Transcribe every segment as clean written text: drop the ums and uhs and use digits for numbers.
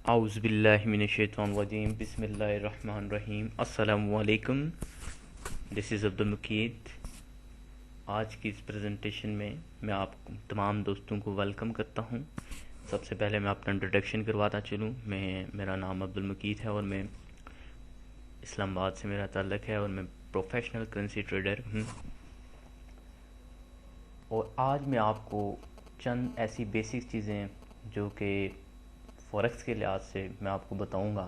आउज़ुबिल्लाहिमिनश्शैतानिर्रजीम बिस्मिल्लाहिर्रहमानिर्रहीम अस्सलामुअलैकुम। This is Abdul Muqeed. आज की इस प्रेजेंटेशन में मैं आप तमाम दोस्तों को वेलकम करता हूं। सबसे पहले मैं अपना इंट्रोडक्शन करवाता चलूं। मेरा नाम अब्दुल मुकीद है और मैं इस्लामाबाद से मेरा ताल्लुक़ है और मैं प्रोफेशनल करेंसी ट्रेडर हूं। और आज मैं आपको चंद ऐसी बेसिक चीज़ें जो कि फॉरेक्स के लिहाज से मैं आपको बताऊंगा,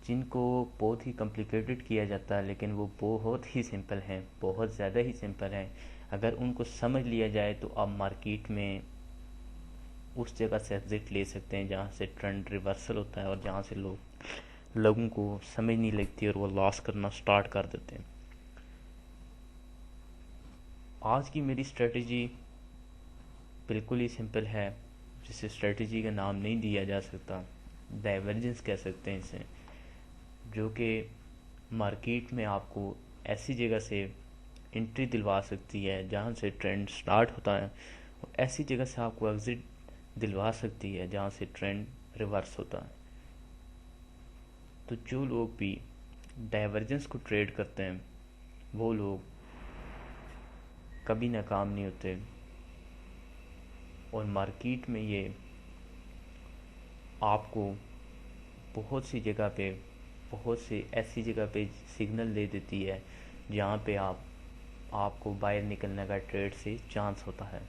जिनको बहुत ही कॉम्प्लिकेटेड किया जाता है, लेकिन वो बहुत ही सिंपल हैं, बहुत ज़्यादा ही सिंपल हैं। अगर उनको समझ लिया जाए तो आप मार्केट में उस जगह से एग्जिट ले सकते हैं जहाँ से ट्रेंड रिवर्सल होता है और जहाँ से लोगों को समझ नहीं लगती और वो लॉस करना स्टार्ट कर देते हैं। आज की मेरी स्ट्रेटजी बिल्कुल ही सिंपल है, जिसे स्ट्रेटजी का नाम नहीं दिया जा सकता, डाइवर्जेंस कह सकते हैं इसे, जो कि मार्केट में आपको ऐसी जगह से एंट्री दिलवा सकती है जहाँ से ट्रेंड स्टार्ट होता है और ऐसी जगह से आपको एग्जिट दिलवा सकती है जहाँ से ट्रेंड रिवर्स होता है। तो जो लोग भी डाइवर्जेंस को ट्रेड करते हैं वो लोग कभी नाकाम नहीं होते और मार्केट में ये आपको बहुत सी जगह पे, बहुत सी ऐसी जगह पे सिग्नल दे देती है जहाँ पे आपको बाहर निकलने का ट्रेड से चांस होता है।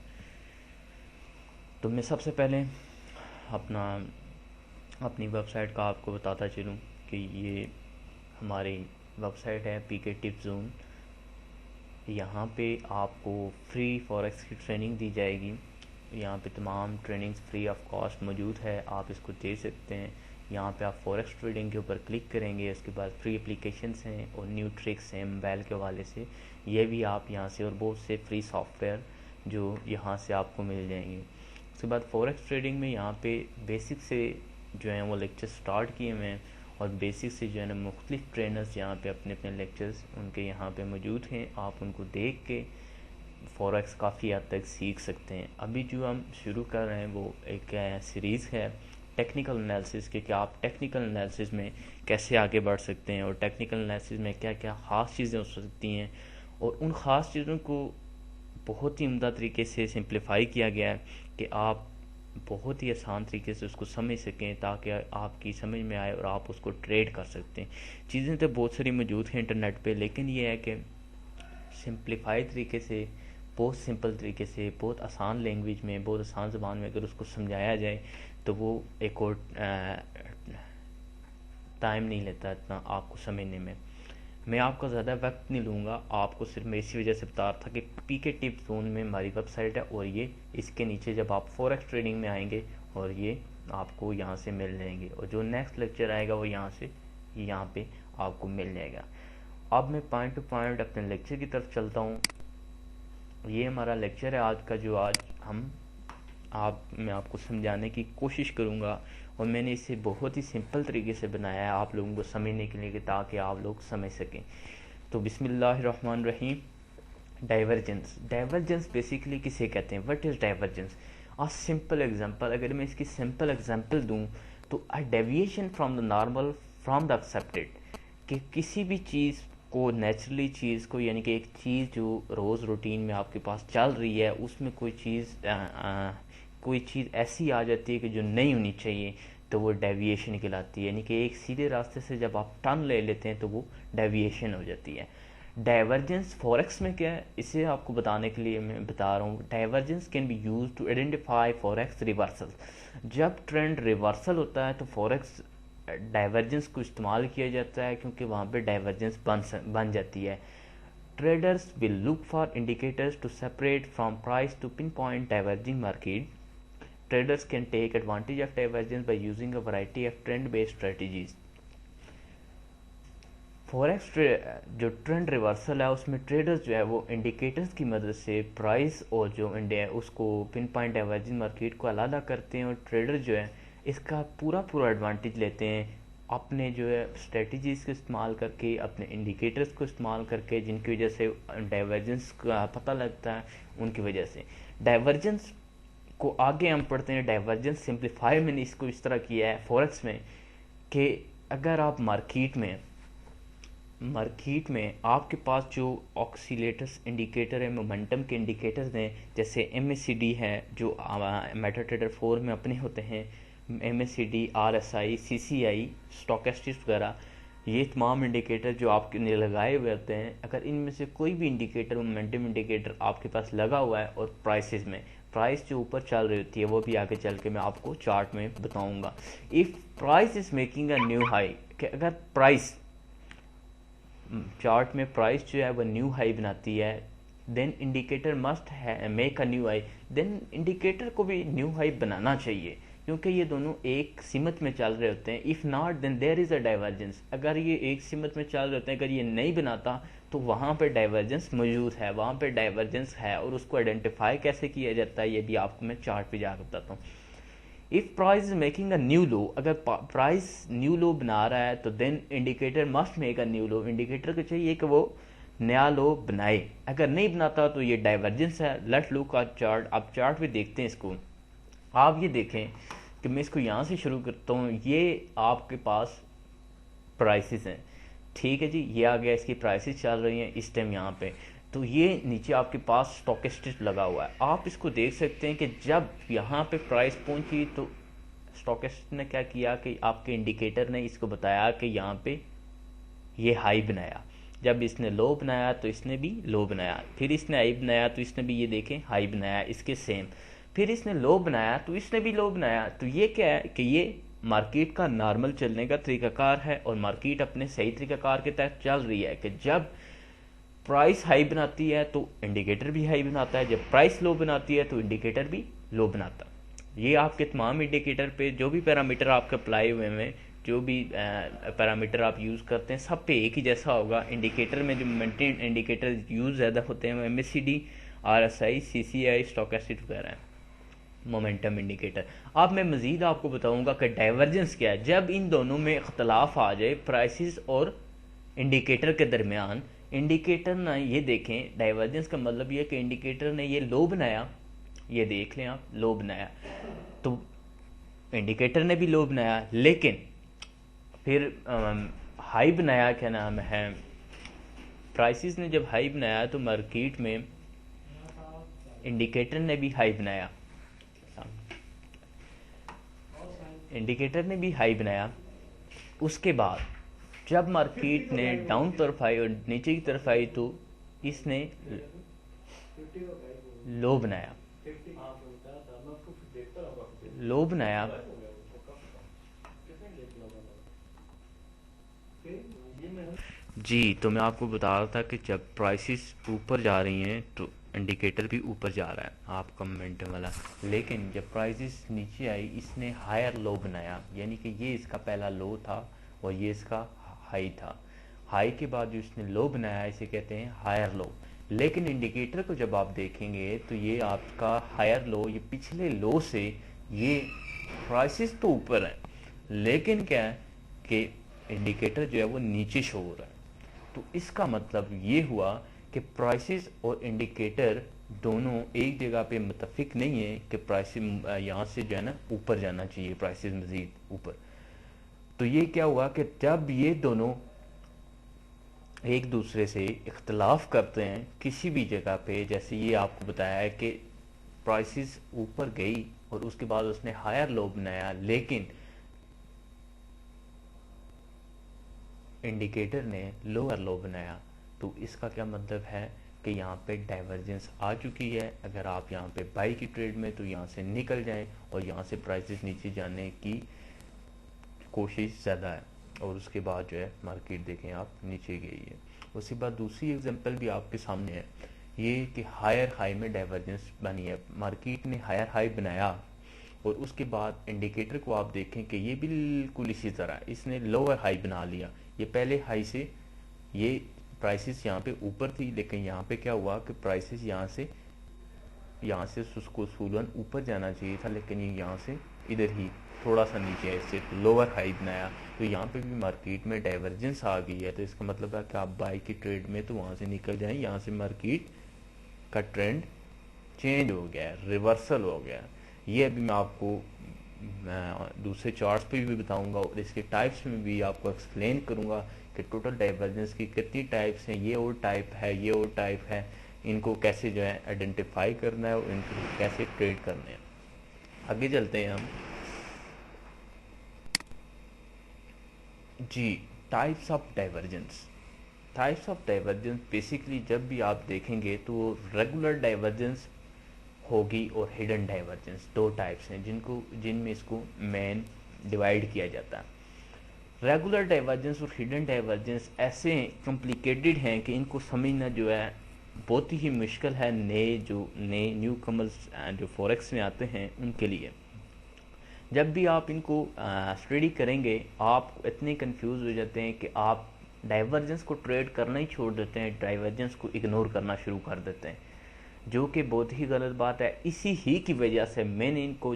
तो मैं सबसे पहले अपनी वेबसाइट का आपको बताता चलूँ कि ये हमारी वेबसाइट है पीके टिप जोन। यहाँ पे आपको फ्री फॉरेक्स की ट्रेनिंग दी जाएगी। यहाँ पे तमाम ट्रेनिंग्स फ्री ऑफ कॉस्ट मौजूद है, आप इसको दे सकते हैं। यहाँ पे आप फॉरेक्स ट्रेडिंग के ऊपर क्लिक करेंगे, उसके बाद फ्री एप्लीकेशंस हैं और न्यू ट्रिक्स हैं मोबाइल के हवाले से, ये भी आप यहाँ से, और बहुत से फ्री सॉफ्टवेयर जो यहाँ से आपको मिल जाएंगे। उसके बाद फॉरेक्स ट्रेडिंग में यहाँ पे बेसिक से जो है वो लेक्चर स्टार्ट किए हुए हैं और बेसिक से जो है ना मुख्तलिफ ट्रेनर्स यहाँ पे अपने अपने लेक्चर्स उनके यहाँ पे मौजूद हैं। आप उनको देख के फॉरेक्स काफ़ी हद तक सीख सकते हैं। अभी जो हम शुरू कर रहे हैं वो एक सीरीज़ है टेक्निकल एनालिसिस के, कि आप टेक्निकल एनालिसिस में कैसे आगे बढ़ सकते हैं और टेक्निकल एनालिसिस में क्या क्या ख़ास चीज़ें हो सकती हैं, और उन ख़ास चीज़ों को बहुत ही उम्दा तरीके से सिंप्लीफाई किया गया है कि आप बहुत ही आसान तरीके से उसको समझ सकें, ताकि आपकी समझ में आए और आप उसको ट्रेड कर सकते हैं। चीज़ें तो बहुत सारी मौजूद हैं इंटरनेट पे, लेकिन ये है कि सिंप्लीफाई तरीके से, बहुत सिंपल तरीके से, बहुत आसान लैंग्वेज में, बहुत आसान ज़बान में अगर उसको समझाया जाए तो वो एक और टाइम नहीं लेता इतना आपको समझने में। मैं आपका ज़्यादा वक्त नहीं लूँगा, आपको सिर्फ मैं इसी वजह से बता रहा था कि पीके टिप जोन में हमारी वेबसाइट है और ये इसके नीचे जब आप फॉरेक्स ट्रेडिंग में आएंगे और ये आपको यहाँ से मिल जाएंगे, और जो नेक्स्ट लेक्चर आएगा वो यहाँ पे आपको मिल जाएगा। अब मैं पॉइंट टू पॉइंट अपने लेक्चर की तरफ चलता हूँ। ये हमारा लेक्चर है आज का, जो आज मैं आपको समझाने की कोशिश करूँगा, और मैंने इसे बहुत ही सिंपल तरीके से बनाया है आप लोगों को समझने के लिए, ताकि आप लोग समझ सकें। तो बिस्मिल्लाहिर्रहमानिर्रहीम। डाइवर्जेंस बेसिकली किसे कहते हैं? What is divergence? A simple example, अगर मैं इसकी सिंपल एग्जांपल दूं तो a deviation from the normal from the accepted, कि किसी भी चीज़ को, नेचुरली चीज़ को, यानी कि एक चीज़ जो रोज़ रूटीन में आपके पास चल रही है उसमें कोई चीज़ ऐसी आ जाती है कि जो नहीं होनी चाहिए, तो वो डेविएशन कहलाती है। यानी कि एक सीधे रास्ते से जब आप टर्न ले लेते हैं तो वो डेविएशन हो जाती है। डाइवर्जेंस फॉरेक्स में क्या है, इसे आपको बताने के लिए मैं बता रहा हूँ। Divergence can be use to identify forex reversal. जब ट्रेंड रिवर्सल होता है तो फॉरेक्स डाइवर्जेंस को इस्तेमाल किया जाता है, क्योंकि वहाँ पे डाइवर्जेंस बन जाती है। Traders will look for indicators to separate from price to pinpoint diverging market. Traders can take advantage of divergence by using a variety of trend-based strategies. Forex जो ट्रेंड रिवर्सल है उसमें traders जो है वो indicators की मदद से price और जो इंडिया है उसको पिन पॉइंट डाइवर्जिंग मार्केट को अलग करते हैं, और ट्रेडर जो है इसका पूरा एडवांटेज लेते हैं अपने जो है स्ट्रेटजीज को इस्तेमाल करके, अपने इंडिकेटर्स को इस्तेमाल करके, जिनकी वजह से डाइवर्जेंस का पता लगता है। उनकी वजह से डाइवर्जेंस को आगे हम पढ़ते हैं डाइवर्जेंस सिंप्लीफाई। मैंने इसको इस तरह किया है फॉरेक्स में कि अगर आप मार्केट में आपके पास जो ऑक्सीलेटर्स इंडिकेटर है, मोमेंटम के इंडिकेटर्स हैं, जैसे MACD है जो मेटाट्रेडर 4 में अपने होते हैं, MACD, RSI, CCI, स्टोकेस्टिक्स वगैरह, ये तमाम इंडिकेटर जो आपने लगाए हुए होते हैं, अगर इनमें से कोई भी इंडिकेटर, मोमेंटम इंडिकेटर आपके पास लगा हुआ है और प्राइस जो ऊपर चल रही होती है, वो भी आगे चल के मैं आपको चार्ट में बताऊंगा। If price is making a new high, कि अगर चार्ट में प्राइस जो है वो न्यू हाई बनाती है, then indicator must make a new high, then indicator को भी न्यू हाई बनाना चाहिए, क्योंकि ये दोनों एक सिमत में चल रहे होते हैं। If not then there is a divergence. अगर ये एक सिमत में चल रहे होते हैं, अगर ये नहीं बनाता तो वहाँ पे डाइवर्जेंस मौजूद है, वहाँ पे डाइवर्जेंस है। और उसको आइडेंटिफाई कैसे किया जाता है ये भी आपको मैं चार्ट पे जाकर बताता हूँ। If price is making a new low, अगर प्राइस न्यू लो बना रहा है तो then indicator must make a new low. Indicator को चाहिए कि वो नया लो बनाए। अगर नहीं बनाता तो ये डाइवर्जेंस है। Let's look at chart. आप चार्ट पे देखते हैं इसको, आप ये देखें कि मैं इसको यहाँ से शुरू करता हूँ। ये आपके पास प्राइसेस हैं, ठीक है जी, ये आ गया, इसकी प्राइसेस चल रही हैं इस टाइम यहाँ पे। तो ये नीचे आपके पास स्टॉकेस्टिक्स लगा हुआ है, आप इसको देख सकते हैं कि जब यहाँ पे प्राइस पहुंची तो स्टॉकेस्टिक्स ने क्या किया कि आपके इंडिकेटर ने इसको बताया कि यहाँ पे ये हाई बनाया। जब इसने लो बनाया तो इसने भी लो बनाया, फिर इसने हाई बनाया तो इसने भी ये देखें हाई बनाया इसके सेम, फिर इसने लो बनाया तो इसने भी लो बनाया। तो ये क्या है कि ये मार्केट का नॉर्मल चलने का तरीकाकार है और मार्केट अपने सही तरीकाकार के तहत चल रही है कि जब प्राइस हाई बनाती है तो इंडिकेटर भी हाई बनाता है, जब प्राइस लो बनाती है तो इंडिकेटर भी लो बनाता है। ये आपके तमाम इंडिकेटर पे जो भी पैरामीटर आपके अप्लाई हुए हैं, जो भी पैरामीटर आप यूज़ करते हैं, सब पे एक ही जैसा होगा। इंडिकेटर में जो मेंटेन इंडिकेटर यूज़ ज़्यादा होते हैं वो MACD, RSI, CCI, स्टोकेस्टिक्स वगैरह हैं, मोमेंटम इंडिकेटर। अब मैं मज़ीद आपको बताऊंगा कि डाइवर्जेंस क्या है। जब इन दोनों में इख्तलाफ आ जाए प्राइसेस और इंडिकेटर के दरमियान, इंडिकेटर ना ये देखें, डाइवर्जेंस का मतलब ये कि इंडिकेटर ने ये लो बनाया, ये देख लें आप, लो बनाया तो इंडिकेटर ने भी लो बनाया, लेकिन फिर हाई बनाया, क्या नाम है, प्राइसेस ने जब हाई बनाया तो मार्केट में इंडिकेटर ने भी हाई बनाया, इंडिकेटर ने भी हाई बनाया। उसके बाद जब मार्केट ने डाउन तरफ आई और नीचे की तरफ आई तो इसने लो बनाया, लो बनाया। जी, तो मैं आपको बता रहा था कि जब प्राइसेस ऊपर जा रही हैं तो इंडिकेटर भी ऊपर जा रहा है आपका मोमेंटम वाला, लेकिन जब प्राइसेस नीचे आई इसने हायर लो बनाया, यानी कि ये इसका पहला लो था और ये इसका हाई था। हाई के बाद जो इसने लो बनाया इसे कहते हैं हायर लो। लेकिन इंडिकेटर को जब आप देखेंगे तो ये आपका हायर लो, ये पिछले लो से ये प्राइसेस तो ऊपर है, लेकिन क्या है कि इंडिकेटर जो है वो नीचे शो हो रहा है। तो इसका मतलब ये हुआ कि प्राइसेस और इंडिकेटर दोनों एक जगह पे मुत्तफिक नहीं है कि प्राइसेस यहाँ से जो है ना ऊपर जाना चाहिए, प्राइसेस मजीद ऊपर। तो ये क्या हुआ कि जब ये दोनों एक दूसरे से इख्तलाफ करते हैं किसी भी जगह पे, जैसे ये आपको बताया है कि प्राइसेस ऊपर गई और उसके बाद उसने हायर लो बनाया, लेकिन इंडिकेटर ने लोअर लो बनाया, तो इसका क्या मतलब है कि यहाँ पे डाइवर्जेंस आ चुकी है। अगर आप यहाँ पे बाई की ट्रेड में तो यहाँ से निकल जाएं और यहाँ से प्राइसेस नीचे जाने की कोशिश ज़्यादा है, और उसके बाद जो है मार्केट देखें आप नीचे गई है। उसके बाद दूसरी एग्जांपल भी आपके सामने है, ये कि हायर हाई में डाइवर्जेंस बनी है। मार्केट ने हायर हाई बनाया और उसके बाद इंडिकेटर को आप देखें कि ये बिल्कुल इसी तरह इसने लोअर हाई बना लिया। ये पहले हाई से ये प्राइसेस यहाँ पे ऊपर थी, लेकिन यहाँ पे क्या हुआ कि प्राइसेस यहाँ से उसको उसूलन ऊपर जाना चाहिए था, लेकिन ये यहाँ से इधर ही थोड़ा सा नीचे है, इससे लोअर हाई बनाया। तो यहाँ पे भी मार्केट में डाइवर्जेंस आ गई है। तो इसका मतलब है कि आप बाई की ट्रेड में तो वहाँ से निकल जाएं, यहाँ से मार्केट का ट्रेंड चेंज हो गया है, रिवर्सल हो गया है। ये अभी मैं आपको दूसरे चार्ट्स पे भी बताऊंगा और इसके टाइप्स में भी आपको एक्सप्लेन करूंगा कि टोटल डाइवर्जेंस की कितनी टाइप्स हैं, ये और टाइप है, ये और टाइप है, इनको कैसे जो है आइडेंटिफाई करना है और इनको कैसे ट्रेड करना है। आगे चलते हैं हम जी। Types of divergence. Types of divergence basically जब भी आप देखेंगे तो रेगुलर डाइवर्जेंस होगी और हिडन डाइवर्जेंस, दो टाइप्स हैं जिनमें इसको मेन डिवाइड किया जाता है। रेगुलर डाइवर्जेंस और हिडन डाइवर्जेंस ऐसे कॉम्प्लिकेटेड हैं कि इनको समझना जो है बहुत ही मुश्किल है नए न्यू कमर्स जो फॉरेक्स में आते हैं उनके लिए। जब भी आप इनको स्टडी करेंगे आप इतने कंफ्यूज हो जाते हैं कि आप डाइवर्जेंस को ट्रेड करना ही छोड़ देते हैं, डाइवर्जेंस को इग्नोर करना शुरू कर देते हैं, जो कि बहुत ही गलत बात है। इसी ही की वजह से मैंने इनको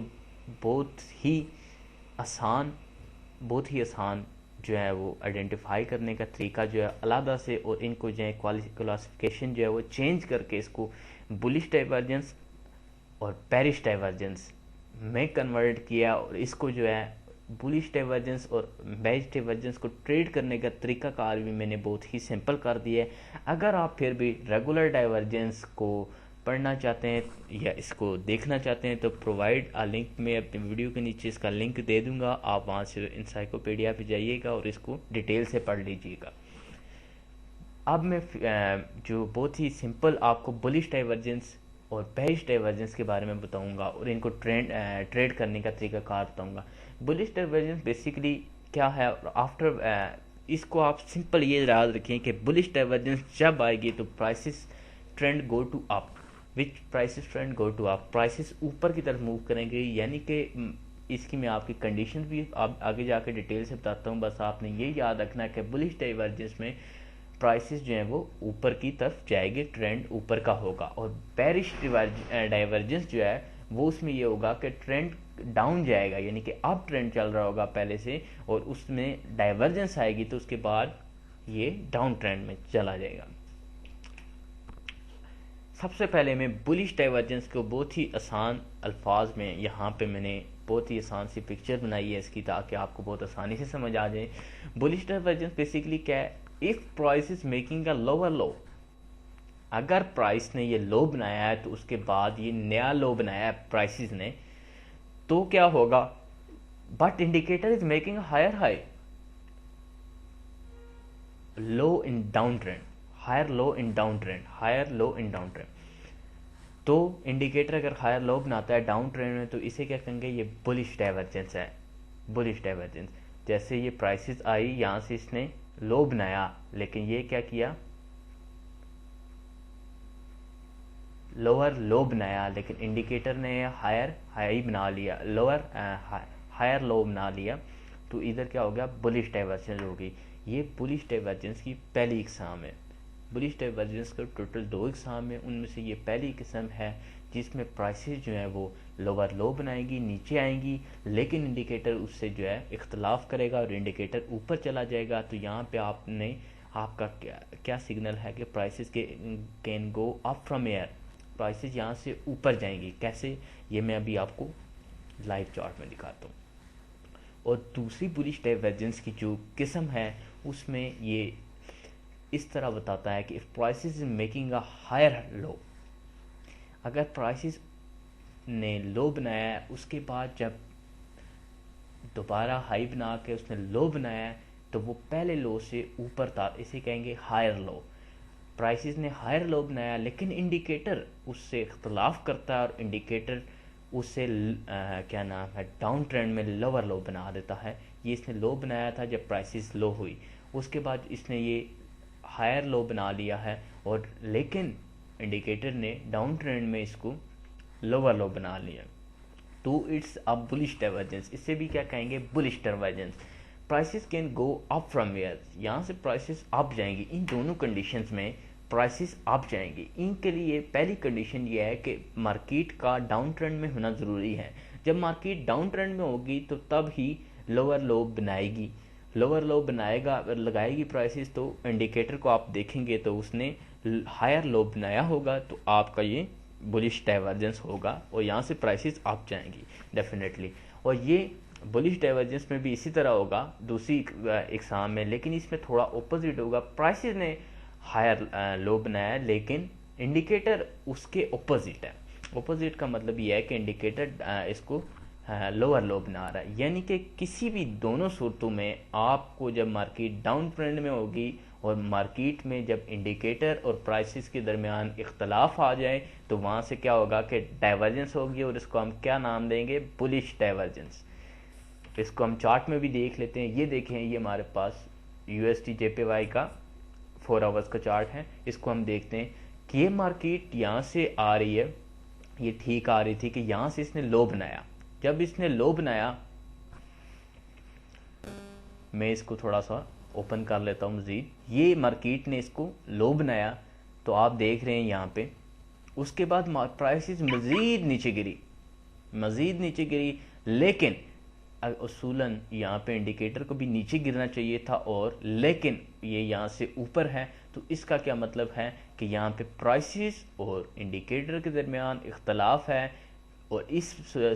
बहुत ही आसान जो है वो आइडेंटिफाई करने का तरीका जो है अलग से, और इनको जो है क्लासिफिकेशन जो है वो चेंज करके इसको बुलिश डाइवर्जेंस और बेरिश डाइवर्जेंस में कन्वर्ट किया, और इसको जो है बुलिश डाइवर्जेंस और बेरिश डाइवर्जेंस को ट्रेड करने का तरीका कार भी मैंने बहुत ही सिंपल कर दिया है। अगर आप फिर भी रेगुलर डाइवर्जेंस को पढ़ना चाहते हैं या इसको देखना चाहते हैं तो प्रोवाइड आ लिंक, में अपने वीडियो के नीचे इसका लिंक दे दूंगा, आप वहाँ से इंसाइक्लोपीडिया पे जाइएगा और इसको डिटेल से पढ़ लीजिएगा। अब मैं जो बहुत ही सिंपल आपको बुलिश डाइवर्जेंस और बेरिश डाइवर्जेंस के बारे में बताऊंगा और इनको ट्रेड करने का तरीका कार बताऊंगा। बुलिश डाइवर्जेंस बेसिकली क्या है, आफ्टर इसको आप सिंपल ये याद रखें कि बुलिश डाइवर्जेंस जब आएगी तो prices trend go to up, which prices trend go to up, prices ऊपर की तरफ मूव करेंगे। यानी कि इसकी मैं आपकी कंडीशन भी आप आगे जाके डिटेल से बताता हूँ, बस आपने ये याद रखना है कि बुलिश डाइवर्जेंस में प्राइसेस जो हैं वो ऊपर की तरफ जाएंगे, ट्रेंड ऊपर का होगा। और बेरिश डाइवर्जेंस जो है वो उसमें ये होगा कि ट्रेंड डाउन जाएगा, यानी कि अप ट्रेंड चल रहा होगा पहले से और उसमें डाइवर्जेंस आएगी तो उसके बाद ये डाउन ट्रेंड में चला जाएगा। सबसे पहले मैं बुलिश डाइवर्जेंस को बहुत ही आसान अल्फाज में यहाँ पे मैंने बहुत ही आसान सी पिक्चर बनाई है इसकी, ताकि आपको बहुत आसानी से समझ आ जाए। बुलिश डाइवर्जेंस बेसिकली क्या है, if price is making a lower लो, अगर प्राइस ने ये लो बनाया है तो उसके बाद ये नया लो बनाया है प्राइसेस ने, तो क्या होगा, but indicator is making higher high, low in down trend, higher low in down trend, higher low in down trend. तो इंडिकेटर अगर हायर लो बनाता है डाउन ट्रेंड में तो इसे क्या कहेंगे, ये बुलिश डाइवर्जेंस है। बुलिश डाइवर्जेंस जैसे ये प्राइसेस आई, यहां से इसने लो बनाया, लेकिन ये क्या किया, लोअर लो बनाया, लेकिन इंडिकेटर ने हायर हाई बना लिया, लोअर हायर लो बना लिया, तो इधर क्या हो गया, बुलिश डाइवर्जेंस होगी। ये बुलिश डाइवर्जेंस की पहली इकसाम है। बुलिश डाइवर्जेंस के टोटल दो इकसाम है, उनमें से ये पहली किस्म है जिसमें प्राइसेस जो है वो लोअर लो बनाएंगी, नीचे आएंगी, लेकिन इंडिकेटर उससे जो है इख्तलाफ करेगा और इंडिकेटर ऊपर चला जाएगा। तो यहाँ पे आपका क्या सिग्नल है कि prices can go up from air, prices यहाँ से ऊपर जाएंगी। कैसे, ये मैं अभी आपको लाइव चार्ट में दिखाता हूँ। और दूसरी बुलिश डाइवर्जेंस की जो किस्म है उसमें ये इस तरह बताता है कि if prices is making a higher low, अगर प्राइसेस ने लो बनाया है उसके बाद जब दोबारा हाई बना के उसने लो बनाया है तो वो पहले लो से ऊपर था, इसे कहेंगे हायर लो। प्राइसेस ने हायर लो बनाया लेकिन इंडिकेटर उससे इख्तलाफ करता है और इंडिकेटर उससे क्या नाम है, डाउन ट्रेंड में लोअर लो बना देता है। ये इसने लो बनाया था जब प्राइसेस लो हुई, उसके बाद इसने ये हायर लो बना लिया है, और लेकिन इंडिकेटर ने डाउन ट्रेंड में इसको लोअर लो बना लिया, तो इट्स अ बुलिश डाइवर्जेंस। इससे भी क्या कहेंगे, bullish divergence. Prices can go up from where, यहाँ से प्राइसेस अप जाएंगी। इन दोनों कंडीशंस में प्राइसेस अप जाएंगी। इनके लिए पहली कंडीशन ये है कि मार्केट का डाउन ट्रेंड में होना ज़रूरी है। जब मार्केट डाउन ट्रेंड में होगी तो तब ही लोअर लो बनाएगी, लोअर लो बनाएगा, लगाएगी प्राइसेस, तो इंडिकेटर को आप देखेंगे तो उसने हायर लो बनाया होगा, तो आपका ये बुलिश डाइवर्जेंस होगा और यहाँ से प्राइसेस अप जाएंगी डेफिनेटली। और ये बुलिश डाइवर्जेंस में भी इसी तरह होगा दूसरी एग्जाम में, लेकिन इसमें थोड़ा ऑपोजिट होगा। प्राइसेस ने हायर लो बनाया लेकिन इंडिकेटर उसके ऑपोजिट है। ऑपोजिट का मतलब ये है कि इंडिकेटर इसको लोअर लो बना रहा है, यानी कि किसी भी दोनों सूरतों में आपको जब मार्केट डाउन ट्रेंड में होगी और मार्केट में जब इंडिकेटर और प्राइसेस के दरमियान इख्तलाफ आ जाए तो वहाँ से क्या होगा कि डाइवर्जेंस होगी और इसको हम क्या नाम देंगे, बुलिश डाइवर्जेंस। इसको हम चार्ट में भी देख लेते हैं। ये देखें, ये हमारे पास USD JPY का 4 आवर्स का चार्ट है। इसको हम देखते हैं कि ये मार्केट यहाँ से आ रही है, ये ठीक आ रही थी कि यहाँ से इसने लो बनाया। जब इसने लो बनाया, मैं इसको थोड़ा सा ओपन कर लेता हूँ मज़ीद। ये मार्केट ने इसको लो बनाया तो आप देख रहे हैं यहाँ पे। उसके बाद प्राइसेस मज़ीद नीचे गिरी, लेकिन उसूलन यहाँ पे इंडिकेटर को भी नीचे गिरना चाहिए था, और लेकिन ये यहाँ से ऊपर है। तो इसका क्या मतलब है कि यहाँ पे प्राइसेस और इंडिकेटर के दरमियान इख्तलाफ है, और इस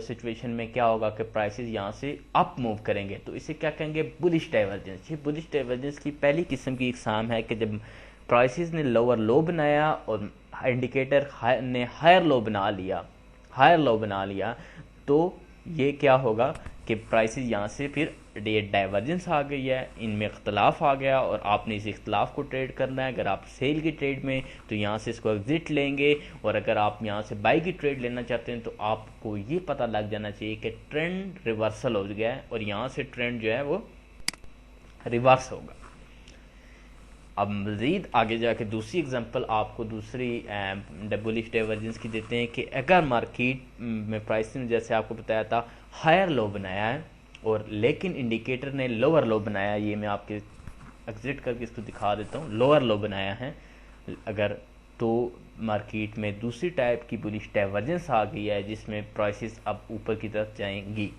सिचुएशन में क्या होगा कि प्राइसेस यहाँ से अप मूव करेंगे। तो इसे क्या कहेंगे, बुलिश डाइवर्जेंस। ये बुलिश डाइवर्जेंस की पहली किस्म की इकसाम है कि जब प्राइसेस ने लोअर लो बनाया और इंडिकेटर ने हायर लो बना लिया, तो ये क्या होगा कि प्राइसेस यहाँ से फिर ये डाइवर्जेंस आ गई है, इनमें इख्तलाफ आ गया और आपने इस इख्तलाफ को ट्रेड करना है। अगर आप सेल की ट्रेड में तो यहाँ से इसको एग्जिट लेंगे, और अगर आप यहाँ से बाई की ट्रेड लेना चाहते हैं तो आपको ये पता लग जाना चाहिए कि ट्रेंड रिवर्सल हो गया है और यहाँ से ट्रेंड जो है वो रिवर्स होगा। अब मज़ीद आगे जाके दूसरी एग्जांपल आपको दूसरी बुलिश डाइवर्जेंस की देते हैं कि अगर मार्केट में प्राइस ने जैसे आपको बताया था हायर लो बनाया है और लेकिन इंडिकेटर ने लोअर लो बनाया, ये मैं आपके एग्जिट करके इसको दिखा देता हूँ, लोअर लो बनाया है अगर, तो मार्केट में दूसरी टाइप की बुलिश डाइवर्जेंस आ गई है जिसमें प्राइसेस अब ऊपर की तरफ जाएंगी।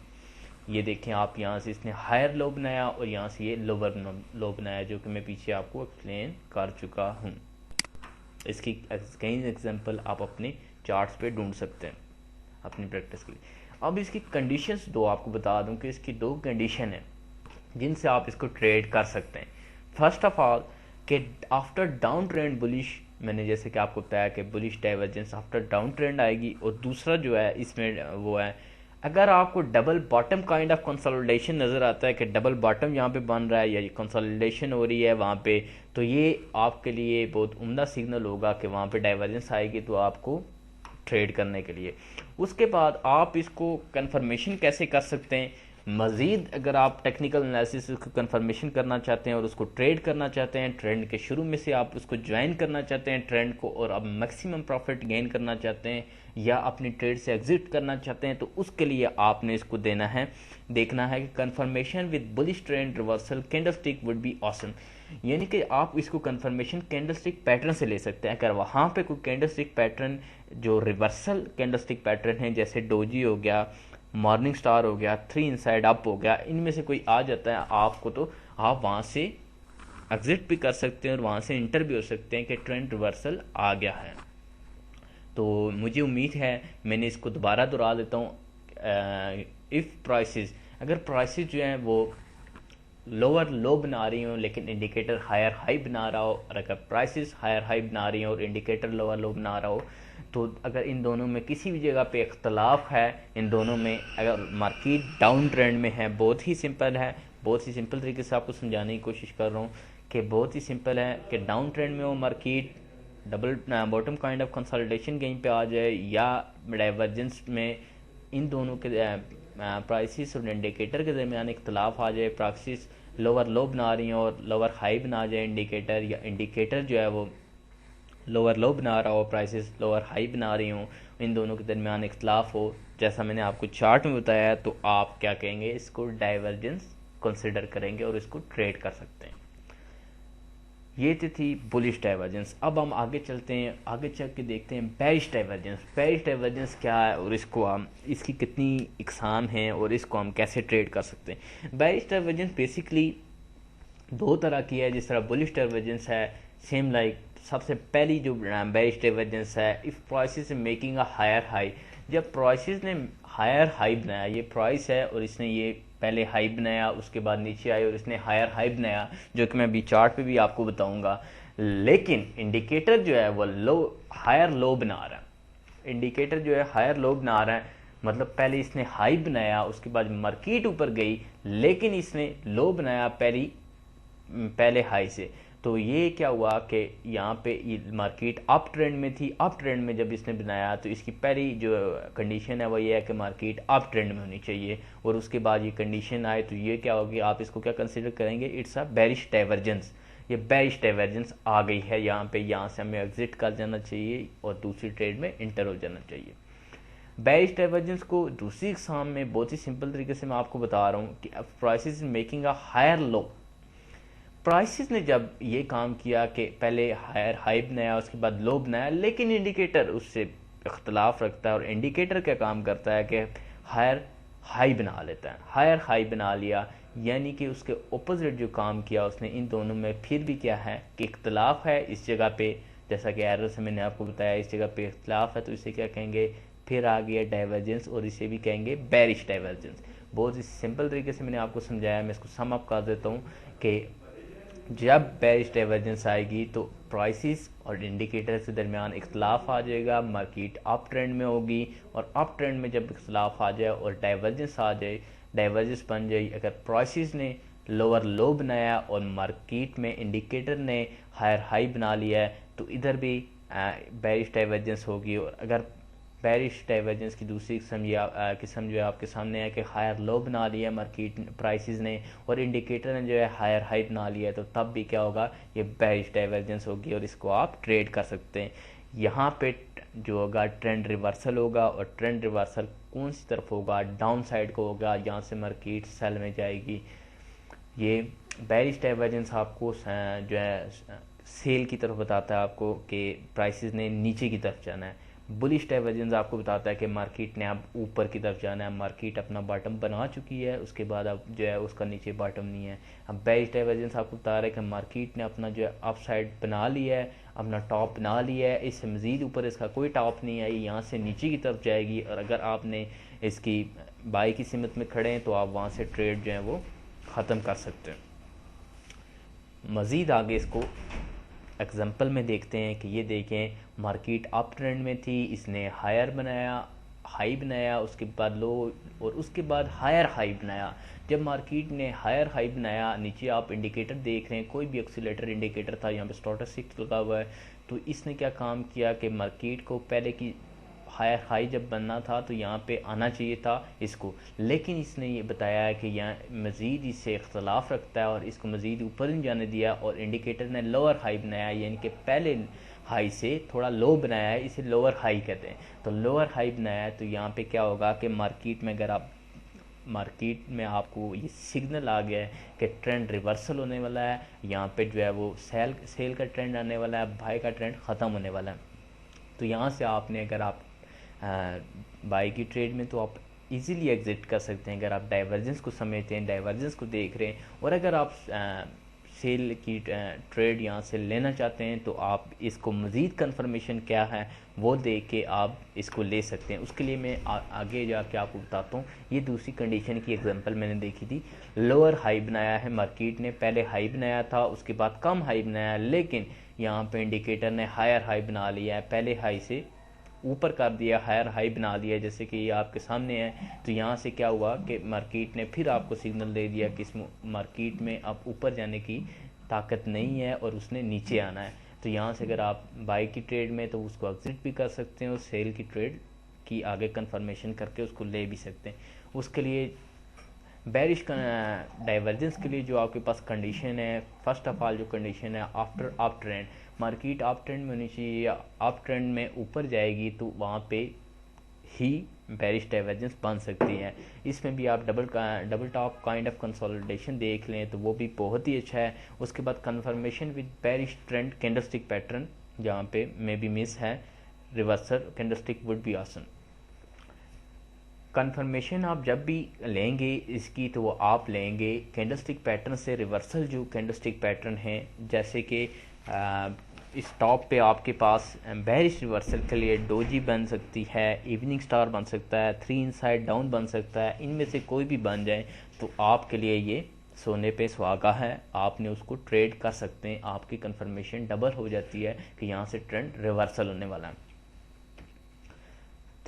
ये देखें आप, यहाँ से इसने हायर लो बनाया और यहाँ से ये लोअर लो बनाया, जो कि मैं पीछे आपको एक्सप्लेन कर चुका हूँ। इसकी कई एग्जांपल आप अपने चार्ट्स पे ढूंढ सकते हैं अपनी प्रैक्टिस के लिए। अब इसकी कंडीशंस दो आपको बता दूं कि इसकी दो कंडीशन है जिनसे आप इसको ट्रेड कर सकते हैं। फर्स्ट ऑफ ऑल कि आफ्टर डाउन ट्रेंड बुलिश, मैंने जैसे कि आपको बताया कि bullish divergence after down trend आएगी, और दूसरा जो है इसमें वो है अगर आपको double bottom kind of consolidation नज़र आता है कि डबल बॉटम यहाँ पे बन रहा है या कंसोलिडेशन हो रही है वहाँ पे, तो ये आपके लिए बहुत उम्दा सिग्नल होगा कि वहाँ पे डाइवर्जेंस आएगी तो आपको ट्रेड करने के लिए। उसके बाद आप इसको कंफर्मेशन कैसे कर सकते हैं, मज़ीद अगर आप टेक्निकल एनालिसिस को कंफर्मेशन करना चाहते हैं और उसको ट्रेड करना चाहते हैं, ट्रेंड के शुरू में से आप उसको ज्वाइन करना चाहते हैं ट्रेंड को, और अब मैक्सिमम प्रॉफिट गेन करना चाहते हैं या अपनी ट्रेड से एग्जिट करना चाहते हैं, तो उसके लिए आपने इसको देखना है कि confirmation with bullish trend reversal candlestick would be awesome. यानी कि आप इसको कंफर्मेशन कैंडलस्टिक पैटर्न से ले सकते हैं। अगर वहाँ पे कोई कैंडलस्टिक पैटर्न जो रिवर्सल कैंडलस्टिक पैटर्न है, जैसे डोजी हो गया, मॉर्निंग स्टार हो गया, 3 इनसाइड अप हो गया, इनमें से कोई आ जाता है आपको, तो आप वहाँ से एग्जिट भी कर सकते हैं और वहाँ से इंटर भी हो सकते हैं कि ट्रेंड रिवर्सल आ गया है। तो मुझे उम्मीद है, मैंने इसको दोबारा दोहरा देता हूँ, इफ़ प्राइसेस, अगर प्राइसेस जो हैं वो लोअर लो बना रही हो लेकिन इंडिकेटर हायर हाई बना रहा हो, और अगर प्राइसेस हायर हाई बना रही हो और इंडिकेटर लोअर लो बना रहा हो, तो अगर इन दोनों में किसी भी जगह पे इख्तलाफ है, इन दोनों में अगर मार्केट डाउन ट्रेंड में है, बहुत ही सिंपल तरीके से आपको समझाने की कोशिश कर रहा हूँ कि बहुत ही सिंपल है कि डाउन ट्रेंड में हो market, double bottom kind of consolidation कहीं पे आ जाए या डाइवर्जेंस में इन दोनों के प्राइसेस और इंडिकेटर के दरमियान इख्तलाफ आ जाए, प्राइसेस लोअर लो बना रही हैं और लोअर हाई बना जाए इंडिकेटर, या इंडिकेटर जो है वो लोअर लो बना रहा हो, प्राइसेस लोअर हाई बना रही हों, इन दोनों के दरमियान इख्तलाफ हो, जैसा मैंने आपको चार्ट में बताया, तो आप क्या कहेंगे, इसको डाइवर्जेंस कंसिडर करेंगे और इसको ट्रेड कर सकते हैं। ये थी बुलिश डाइवर्जेंस। अब हम आगे चलते हैं, आगे चल के देखते हैं बेरिश डाइवर्जेंस। बेरिश डाइवर्जेंस क्या है और इसको हम इसकी कितनी इकसाम हैं और इसको हम कैसे ट्रेड कर सकते हैं। बेरिश डाइवर्जेंस बेसिकली दो तरह की है। जिस तरह बुलिश डाइवर्जेंस है, सेम लाइक सबसे पहली जो बेरिश डाइवर्जेंस है, if prices making a higher high, जब प्राइसेस ने हायर हाई बनाया, ये प्राइस है और इसने ये पहले हाई बनाया, उसके बाद नीचे आए और इसने हायर हाई बनाया, जो कि मैं अभी चार्ट पे भी आपको बताऊंगा। लेकिन इंडिकेटर जो है वो लो हायर लो बना रहा है, इंडिकेटर जो है हायर लो बना रहा है, मतलब पहले इसने हाई बनाया, उसके बाद मार्केट ऊपर गई, लेकिन इसने लो बनाया पहले हाई से। तो ये क्या हुआ कि यहाँ पे मार्केट अप ट्रेंड में थी, अप ट्रेंड में जब इसने बनाया तो इसकी पहली जो कंडीशन है वो ये है कि मार्केट अप ट्रेंड में होनी चाहिए, और उसके बाद ये कंडीशन आए तो ये क्या होगी, आप इसको क्या कंसिडर करेंगे, इट्स अ बेरिश डाइवर्जेंस। ये बेरिश डाइवर्जेंस आ गई है यहाँ पे, यहाँ से हमें एग्जिट कर जाना चाहिए और दूसरी ट्रेड में इंटर हो जाना चाहिए। बेरिश डाइवर्जेंस को दूसरी एग्जाम में बहुत ही सिंपल तरीके से मैं आपको बता रहा हूँ कि prices making a higher low, prices ने जब ये काम किया कि पहले हायर हाई बनाया, उसके बाद लो बनाया, लेकिन इंडिकेटर उससे इख्तलाफ रखता है, और इंडिकेटर क्या काम करता है कि हायर हाई बना लेता है, हायर हाई बना लिया, यानी कि उसके ऑपोजिट जो काम किया उसने, इन दोनों में फिर भी क्या है कि इख्तलाफ है इस जगह पे, जैसा कि एरर से मैंने आपको बताया इस जगह पे इख्तलाफ है, तो इसे क्या कहेंगे, फिर आ गया डाइवर्जेंस, और इसे भी कहेंगे बेरिश डाइवर्जेंस। बहुत ही सिंपल तरीके से मैंने आपको समझाया, मैं इसको सम अप कर देता हूँ कि जब बेरिश डाइवर्जेंस आएगी तो प्राइसेस और इंडिकेटर के दरमियान इख्तलाफ आ जाएगा, मार्केट अप ट्रेंड में होगी, और अप ट्रेंड में जब इख्तलाफ आ जाए और डाइवर्जेंस आ जाए, डाइवर्जेंस बन जाए, अगर प्राइसेस ने लोअर लो बनाया और मार्केट में इंडिकेटर ने हायर हाई बना लिया है, तो इधर भी बेरिश डाइवर्जेंस होगी। और अगर बेरिश डाइवर्जेंस की दूसरी किस्म जो है आपके सामने है कि हायर लो बना लिया मार्केट प्राइसेस ने और इंडिकेटर ने जो है हायर हाई बना लिया है, तो तब भी क्या होगा, ये बेरिश डाइवर्जेंस होगी और इसको आप ट्रेड कर सकते हैं। यहाँ पे जो होगा ट्रेंड रिवर्सल होगा, और ट्रेंड रिवर्सल कौन सी तरफ होगा, डाउन साइड को होगा, यहाँ से मार्केट सेल में जाएगी। ये बेरिश डाइवर्जेंस आपको जो है सेल की तरफ बताता है आपको कि प्राइसेस ने नीचे की तरफ जाना है। बुलिश डाइवर्जेंस आपको बताता है कि मार्केट ने अब ऊपर की तरफ जाना है, मार्केट अपना बॉटम बना चुकी है, उसके बाद अब जो है उसका नीचे बॉटम नहीं है। अब बेरिश डाइवर्जेंस आपको बता रहा है कि मार्केट ने अपना जो है अप साइड बना लिया है, अपना टॉप बना लिया है, इससे मज़ीद ऊपर इसका कोई टॉप नहीं है, यहाँ से नीचे की तरफ जाएगी, और अगर आपने इसकी बाई की सीमत में खड़े हैं तो आप वहाँ से ट्रेड जो है वो ख़त्म कर सकते हैं। मज़ीद आगे इसको एग्जांपल में देखते हैं कि ये देखें, मार्केट अप ट्रेंड में थी, इसने हायर बनाया, हाई बनाया, उसके बाद लो, और उसके बाद हायर हाई बनाया। जब मार्केट ने हायर हाई बनाया, नीचे आप इंडिकेटर देख रहे हैं, कोई भी एक्सीलेटर इंडिकेटर था, यहाँ पे स्टोचस्टिक लगा हुआ है, तो इसने क्या काम किया कि मार्केट को पहले की हायर हाई जब बनना था तो यहाँ पे आना चाहिए था इसको, लेकिन इसने ये बताया है कि यहाँ मज़ीद इससे इख्तलाफ रखता है और इसको मज़ीद ऊपर नहीं जाने दिया, और इंडिकेटर ने लोअर हाई बनाया, यानी कि पहले हाई से थोड़ा लो बनाया है, इसे लोअर हाई कहते हैं। तो लोअर हाई बनाया है, तो यहाँ पे क्या होगा कि मार्केट में अगर आप मार्केट में आपको ये सिग्नल आ गया है कि ट्रेंड रिवर्सल होने वाला है, यहाँ पे जो है वो सेल का ट्रेंड आने वाला है, बाय का ट्रेंड ख़त्म होने वाला है। तो यहाँ से आपने अगर आप बाई की ट्रेड में तो आप इजीली एग्जिट कर सकते हैं अगर आप डाइवर्जेंस को समझते हैं, डाइवर्जेंस को देख रहे हैं, और अगर आप सेल की ट्रेड यहाँ से लेना चाहते हैं तो आप इसको मज़ीद कंफर्मेशन क्या है वो देख के आप इसको ले सकते हैं। उसके लिए मैं आगे जाके आपको बताता हूँ। ये दूसरी कंडीशन की एग्जांपल मैंने देखी थी। लोअर हाई बनाया है मार्केट ने, पहले हाई बनाया था, उसके बाद कम हाई बनाया, लेकिन यहाँ पे इंडिकेटर ने हायर हाई बना लिया है, पहले हाई से ऊपर कर दिया, हायर हाई बना दिया, जैसे कि ये आपके सामने है। तो यहाँ से क्या हुआ कि मार्केट ने फिर आपको सिग्नल दे दिया कि इस मार्केट में अब ऊपर जाने की ताकत नहीं है और उसने नीचे आना है। तो यहाँ से अगर आप बाई की ट्रेड में तो उसको एग्जिट भी कर सकते हैं और सेल की ट्रेड की आगे कंफर्मेशन करके उसको ले भी सकते हैं। उसके लिए बेरिश डाइवर्जेंस के लिए जो आपके पास कंडीशन है, फर्स्ट ऑफ ऑल जो कंडीशन है after up trend, market up trend में होनी चाहिए या अप ट्रेंड में ऊपर जाएगी तो वहाँ पे ही बेरिश डाइवर्जेंस बन सकती है। इसमें भी आप double top kind of consolidation देख लें तो वो भी बहुत ही अच्छा है। उसके बाद confirmation with bearish trend candlestick pattern, जहाँ पे मे बी मिस है, reversal candlestick would be awesome. Confirmation आप जब भी लेंगे इसकी तो वो आप लेंगे कैंडलस्टिक पैटर्न से रिवर्सल जो कैंडलस्टिक पैटर्न है, जैसे कि इस टॉप पे आपके पास बेरिश रिवर्सल के लिए डोजी बन सकती है, इवनिंग स्टार बन सकता है, 3 इनसाइड डाउन बन सकता है। इनमें से कोई भी बन जाए तो आपके लिए ये सोने पे सुहागा है, आपने उसको ट्रेड कर सकते हैं, आपकी कंफर्मेशन डबल हो जाती है कि यहाँ से ट्रेंड रिवर्सल होने वाला है।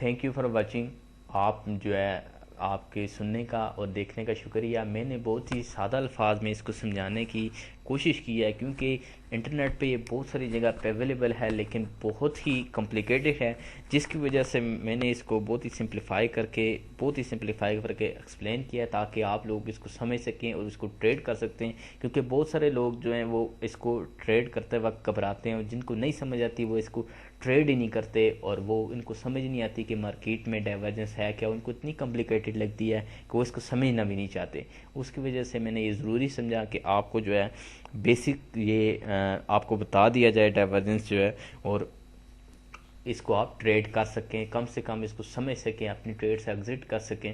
Thank you for watching. आप जो है आपके सुनने का और देखने का शुक्रिया। मैंने बहुत ही सादा अल्फाज में इसको समझाने की कोशिश की है, क्योंकि इंटरनेट पे ये बहुत सारी जगह पे अवेलेबल है लेकिन बहुत ही कॉम्प्लिकेटेड है, जिसकी वजह से मैंने इसको बहुत ही सिंप्लीफाई करके एक्सप्लेन किया ताकि आप लोग इसको समझ सकें और इसको ट्रेड कर सकते हैं। क्योंकि बहुत सारे लोग जो हैं वो इसको ट्रेड करते वक्त घबराते हैं और जिनको नहीं समझ आती वो इसको ट्रेड ही नहीं करते, और वो इनको समझ नहीं आती कि मार्केट में डाइवर्जेंस है क्या, उनको इतनी कॉम्प्लिकेटेड लगती है कि वो इसको समझना भी नहीं चाहते। उसकी वजह से मैंने ये ज़रूरी समझा कि आपको जो है बेसिक ये आपको बता दिया जाए डाइवर्जेंस जो है, और इसको आप ट्रेड कर सकें, कम से कम इसको समझ सकें, अपनी ट्रेड से एग्जिट कर सकें।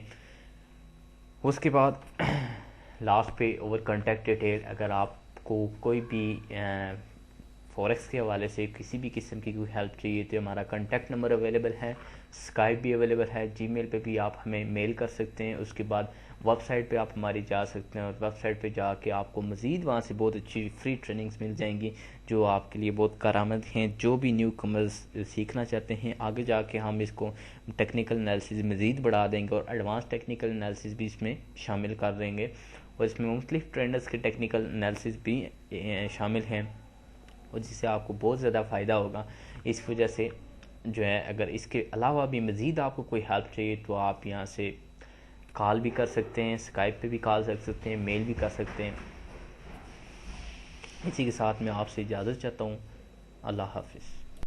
उसके बाद लास्ट पे ओवर कॉन्टैक्ट डिटेल, अगर आपको कोई भी फॉरेक्स के हवाले से किसी भी किस्म की कोई हेल्प चाहिए तो हमारा कॉन्टैक्ट नंबर अवेलेबल है, स्काइप भी अवेलेबल है, जीमेल पे भी आप हमें मेल कर सकते हैं। उसके बाद वेबसाइट पे आप हमारी जा सकते हैं और वेबसाइट पे जाके आपको मज़ीद वहाँ से बहुत अच्छी फ्री ट्रेनिंग्स मिल जाएंगी जो आपके लिए बहुत कारआमद हैं। जो भी न्यू कमर्स सीखना चाहते हैं, आगे जाके हम इसको टेक्निकल एनालिसिस मज़ीद बढ़ा देंगे और एडवांस टेक्निकल एनालिसिस भी इसमें शामिल कर देंगे, और इसमें मुख्तलिफ ट्रेंडर्स के टेक्निकल एनालिसिस भी शामिल हैं और जिससे आपको बहुत ज़्यादा फ़ायदा होगा। इस वजह से जो है अगर इसके अलावा भी मज़ीद आपको कोई हेल्प चाहिए तो आप यहाँ से कॉल भी कर सकते हैं, स्काइप पे भी कॉल कर सकते हैं, मेल भी कर सकते हैं। इसी के साथ मैं आपसे इजाज़त चाहता हूँ। अल्लाह हाफिज़।